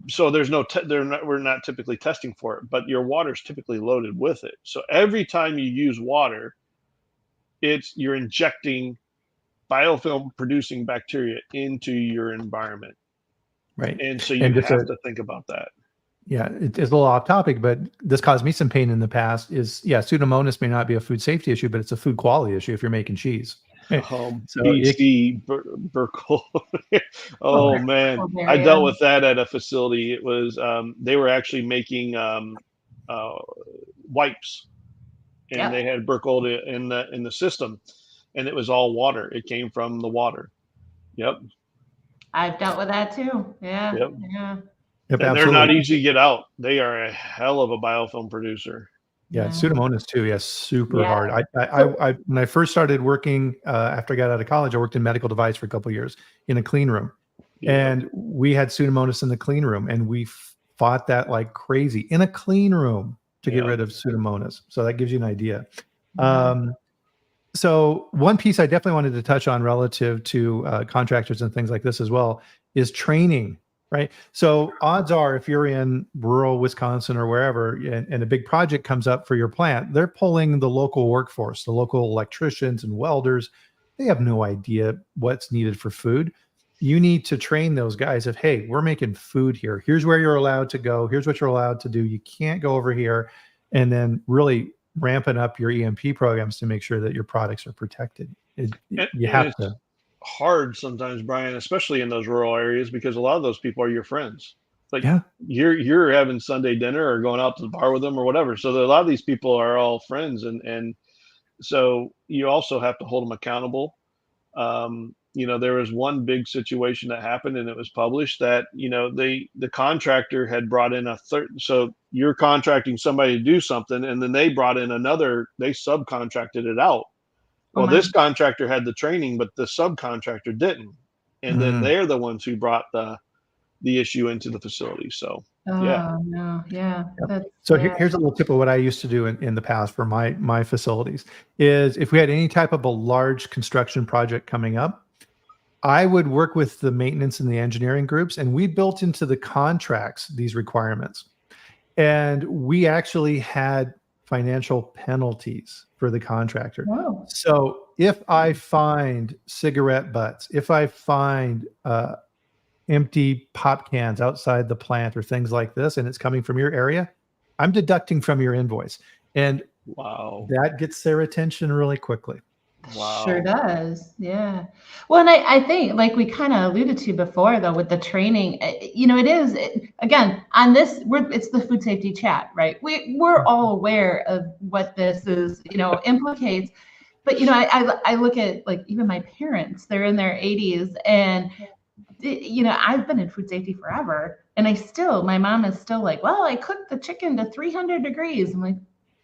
So we're not typically testing for it, but your water is typically loaded with it. So every time you use water, you're injecting biofilm producing bacteria into your environment. Right. And so you have to think about that. Yeah, it's a little off topic, but this caused me some pain in the past. Pseudomonas may not be a food safety issue, but it's a food quality issue if you're making cheese. BC Burkle. Oh man, I dealt with that at a facility. It was they were actually making wipes, and they had Burkle in the system, and it was all water. It came from the water. Yep. I've dealt with that too. Yeah. Yep. Yeah. Yep, and they're not easy to get out. They are a hell of a biofilm producer. Yeah, Pseudomonas too. Yes, super hard. I when I first started working after I got out of college, I worked in medical device for a couple of years in a clean room, and we had Pseudomonas in the clean room, and we fought that like crazy in a clean room to get rid of Pseudomonas. So that gives you an idea. So one piece I definitely wanted to touch on relative to contractors and things like this as well is training. Right. So odds are if you're in rural Wisconsin or wherever and a big project comes up for your plant, they're pulling the local workforce, the local electricians and welders. They have no idea what's needed for food. You need to train those guys of, hey, we're making food here. Here's where you're allowed to go. Here's what you're allowed to do. You can't go over here. And then really ramping up your EMP programs to make sure that your products are protected. You have to. Hard sometimes, Brian, especially in those rural areas, because a lot of those people are your friends. Like you're having Sunday dinner or going out to the bar with them or whatever. So a lot of these people are all friends, and so you also have to hold them accountable. There was one big situation that happened, and it was published that the contractor had brought in a third. So you're contracting somebody to do something, and then they brought in another. They subcontracted it out. Well, this contractor had the training, but the subcontractor didn't. And then they're the ones who brought the issue into the facility. So, So here's a little tip of what I used to do in the past for my facilities is if we had any type of a large construction project coming up, I would work with the maintenance and the engineering groups, and we built into the contracts these requirements. And we actually had financial penalties for the contractor. Wow. So if I find cigarette butts, if I find empty pop cans outside the plant or things like this, and it's coming from your area, I'm deducting from your invoice. And that gets their attention really quickly. Wow. Sure does. Yeah. Well, and I think like we kind of alluded to before though, with the training, again, on this, it's the food safety chat, right? We're all aware of what this is, implicates, but, I look at like even my parents, they're in their 80s and, I've been in food safety forever and my mom is still like, well, I cooked the chicken to 300 degrees. I'm like,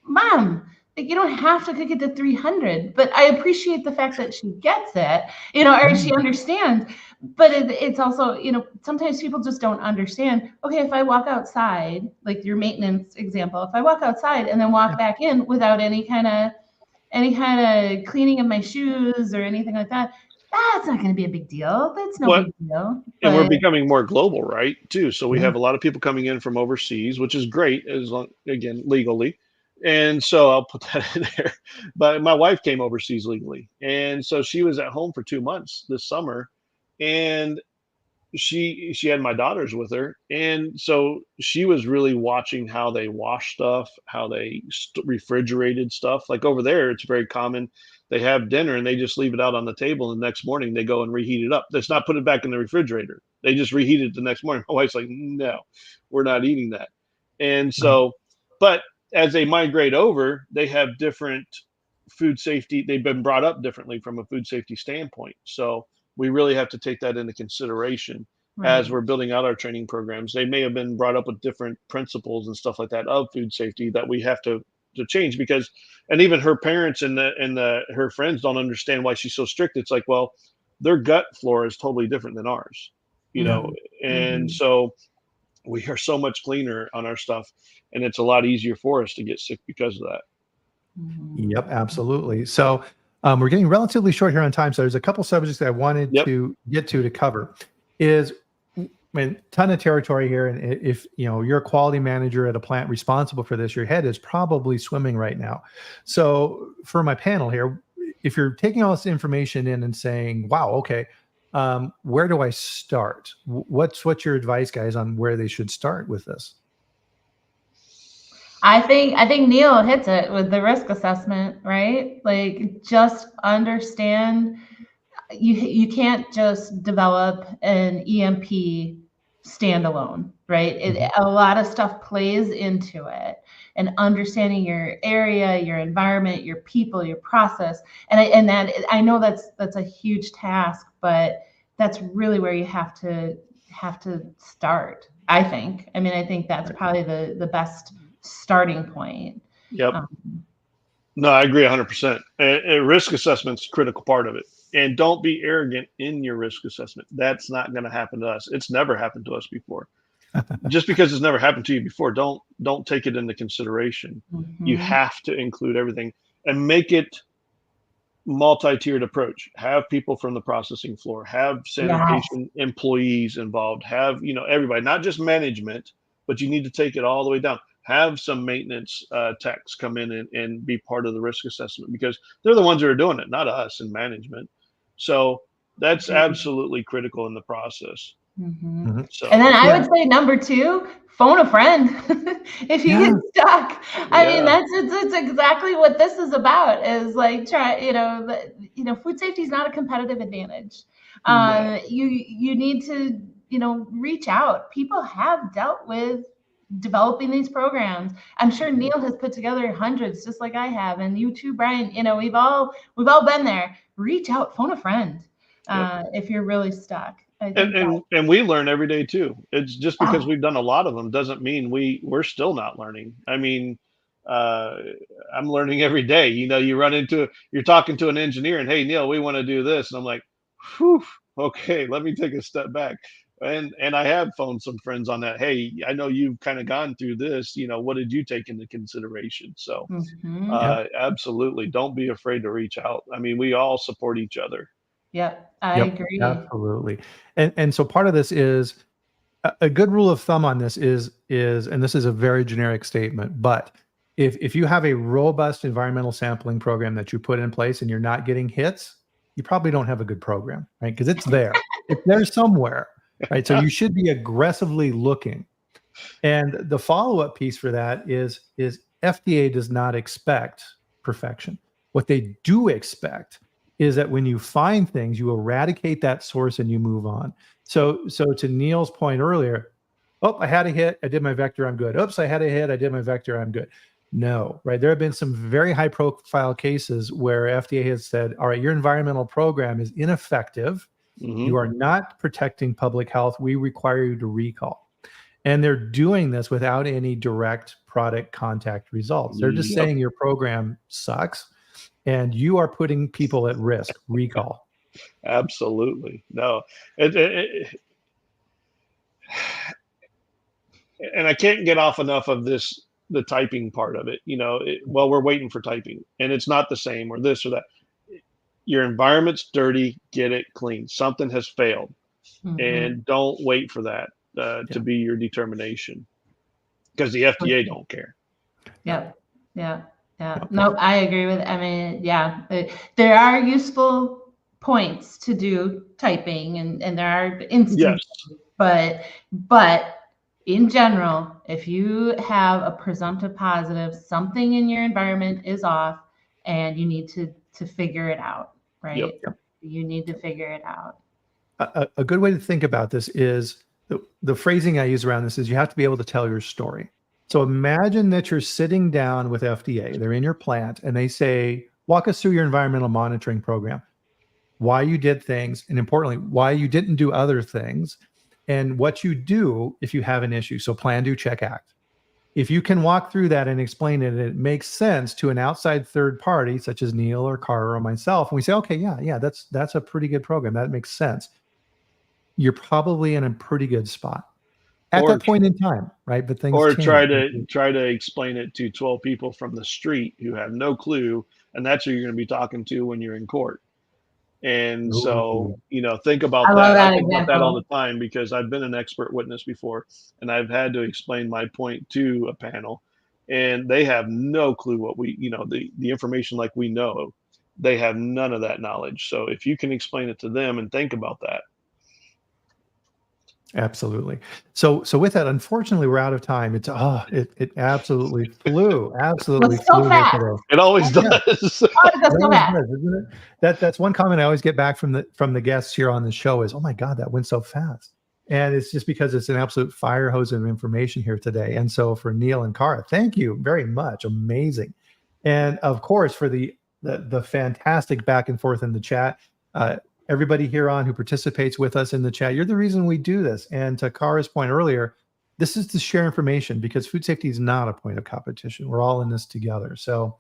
Mom, you don't have to cook it to 300, but I appreciate the fact that she gets it, or she understands. But it's also, sometimes people just don't understand. Okay, if I walk outside, like your maintenance example, if I walk outside and then walk back in without any kind of cleaning of my shoes or anything like that, that's not going to be a big deal. That's no big deal. And we're becoming more global, right? Too. So we have a lot of people coming in from overseas, which is great, as long, again, legally. And so I'll put that in there. But my wife came overseas legally. And so she was at home for 2 months this summer. And she had my daughters with her. And so she was really watching how they wash stuff, how they refrigerated stuff. Like over there, it's very common. They have dinner and they just leave it out on the table. And the next morning they go and reheat it up. Let's not put it back in the refrigerator. They just reheat it the next morning. My wife's like, no, we're not eating that. And so, but as they migrate over, they have different food safety. They've been brought up differently from a food safety standpoint. So we really have to take that into consideration as we're building out our training programs. They may have been brought up with different principles and stuff like that of food safety that we have to change, because, and even her parents and her friends don't understand why she's so strict. It's like, well, their gut flora is totally different than ours, you know, and so we are so much cleaner on our stuff, and it's a lot easier for us to get sick because of that. Yep, absolutely. So we're getting relatively short here on time. So there's a couple subjects that I wanted to get to cover. Is, I mean, ton of territory here, and if you're a quality manager at a plant responsible for this, your head is probably swimming right now. So for my panel here, if you're taking all this information in and saying, "Wow, okay, where do I start?" What's your advice, guys, on where they should start with this? I think Neil hits it with the risk assessment, right? Like, just understand you can't just develop an EMP standalone, right? A lot of stuff plays into it, and understanding your area, your environment, your people, your process, and that I know that's a huge task, but that's really where you have to start. I think. I mean, I think that's probably the best starting point. Yep. No, I agree 100%. Risk assessment's a critical part of it. And don't be arrogant in your risk assessment. That's not going to happen to us. It's never happened to us before. Just because it's never happened to you before, don't take it into consideration. You have to include everything and make it multi-tiered approach. Have people from the processing floor, have sanitation employees involved, have everybody, not just management, but you need to take it all the way down. Have some maintenance techs come in and be part of the risk assessment, because they're the ones that are doing it, not us in management. So that's absolutely critical in the process. So, and then I would say number 2, phone a friend if you get stuck. I mean, that's exactly what this is about. Is like food safety is not a competitive advantage. You need to reach out. People have dealt with developing these programs. I'm sure Neil has put together hundreds, just like I have, and you too, Bryan. We've all been there. Reach out, phone a friend if you're really stuck. And we learn every day too. It's just because we've done a lot of them doesn't mean we're still not learning. I mean, I'm learning every day. You're talking to an engineer and, "Hey, Neil, we want to do this," and I'm like, "Whew, okay, let me take a step back." And I have phoned some friends on that. "Hey, I know you've kind of gone through this. What did you take into consideration?" So, absolutely, don't be afraid to reach out. I mean, we all support each other. Yep, I agree. Absolutely. And so part of this is a good rule of thumb on this is, and this is a very generic statement, but if you have a robust environmental sampling program that you put in place and you're not getting hits, you probably don't have a good program, right? Because it's there. It's there somewhere, right? So you should be aggressively looking. And the follow-up piece for that is FDA does not expect perfection. What they do expect is that when you find things, you eradicate that source and you move on. So to Neil's point earlier, I had a hit, I did my vector, I'm good. Oops, I had a hit, I did my vector, I'm good. No, right? There have been some very high profile cases where FDA has said, all right, your environmental program is ineffective. You are not protecting public health. We require you to recall. And they're doing this without any direct product contact results. They're just saying your program sucks and you are putting people at risk. Recall. Absolutely. No. And I can't get off enough of this, the typing part of it. We're waiting for typing and it's not the same or this or that. Your environment's dirty, get it clean. Something has failed. And don't wait for that to be your determination, because the FDA don't care. Yeah. No, I agree with. I mean, there are useful points to do typing, and there are instances, but in general, if you have a presumptive positive, something in your environment is off, and you need to figure it out, right? You need to figure it out. A good way to think about this is the phrasing I use around this is you have to be able to tell your story. So imagine that you're sitting down with FDA, they're in your plant, and they say, walk us through your environmental monitoring program, why you did things, and importantly, why you didn't do other things, and what you do if you have an issue. So plan, do, check, act. If you can walk through that and explain it, and it makes sense to an outside third party, such as Neil or Kara or myself, and we say, okay, yeah, that's a pretty good program. That makes sense. You're probably in a pretty good spot at that point in time, right? But things or change. try to explain it to 12 people from the street who have no clue, and that's who you're going to be talking to when you're in court. And so, think about I that. love that I think about that all example. the time because I've been an expert witness before, and I've had to explain my point to a panel, and they have no clue what we, the information like we know. They have none of that knowledge. So if you can explain it to them and think about that. Absolutely. So with that, unfortunately, we're out of time. It absolutely flew. Absolutely It's so flew fast. today. It always does. Oh, it goes so It fast. does, isn't it? That's one comment I always get back from the guests here on the show is, oh my God, that went so fast. And it's just because it's an absolute fire hose of information here today. And so for Neil and Kara, thank you very much. Amazing. And of course, for the fantastic back and forth in the chat, everybody here on who participates with us in the chat, you're the reason we do this. And to Kara's point earlier, this is to share information because food safety is not a point of competition. We're all in this together. So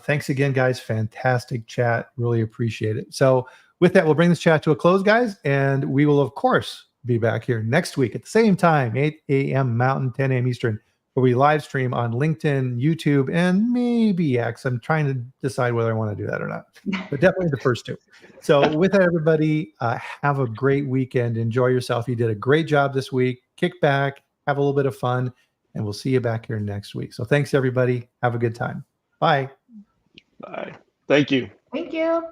thanks again, guys. Fantastic chat. Really appreciate it. So with that, we'll bring this chat to a close, guys. And we will, of course, be back here next week at the same time, 8 a.m. Mountain, 10 a.m. Eastern, where we live stream on LinkedIn, YouTube, and maybe X. I'm trying to decide whether I want to do that or not, but definitely the first two. So with that, everybody, have a great weekend. Enjoy yourself. You did a great job this week. Kick back, have a little bit of fun, and we'll see you back here next week. So thanks, everybody. Have a good time. Bye. Bye. Thank you. Thank you.